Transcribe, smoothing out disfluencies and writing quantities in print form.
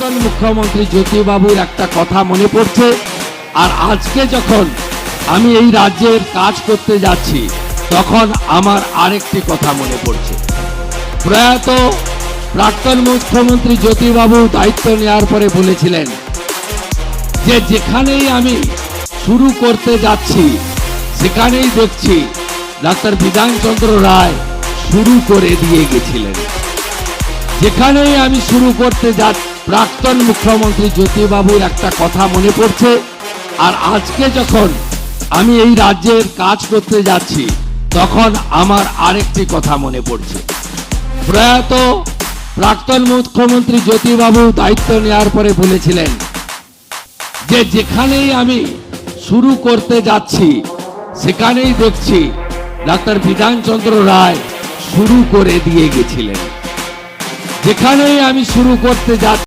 প্রাক্তন মুখ্যমন্ত্রী জ্যোতিবাবুর একটা কথা মনে পড়ছে। আর আজকে যখন আমি এই রাজ্যের কাজ করতে যাচ্ছি তখন আমার আরেকটি কথা মনে পড়ছে। প্রয়াত প্রাক্তন মুখ্যমন্ত্রী জ্যোতিবাবু দায়িত্ব নেওয়ার পরে বলেছিলেন যে যেখানেই আমি শুরু করতে যাচ্ছি সেখানেই দেখছি ডাক্তার বিধানচন্দ্র রায় শুরু করে দিয়ে গেছিলেন। যেখানেই আমি শুরু করতে যাচ্ছি প্রাক্তন মুখ্যমন্ত্রী জ্যোতিবাবুর একটা কথা মনে পড়ছে। আর আজকে যখন আমি এই রাজ্যের কাজ করতে যাচ্ছি তখন আমার আরেকটি কথা মনে পড়ছে। প্রয়াত প্রাক্তন মুখ্যমন্ত্রী জ্যোতিবাবু দায়িত্ব নেওয়ার পরে বলেছিলেন যে যেখানেই আমি শুরু করতে যাচ্ছি সেখানেই দেখছি ডাক্তার বিধানচন্দ্র রায় শুরু করে দিয়ে গেছিলেন। যেখানেই আমি শুরু করতে যাচ্ছি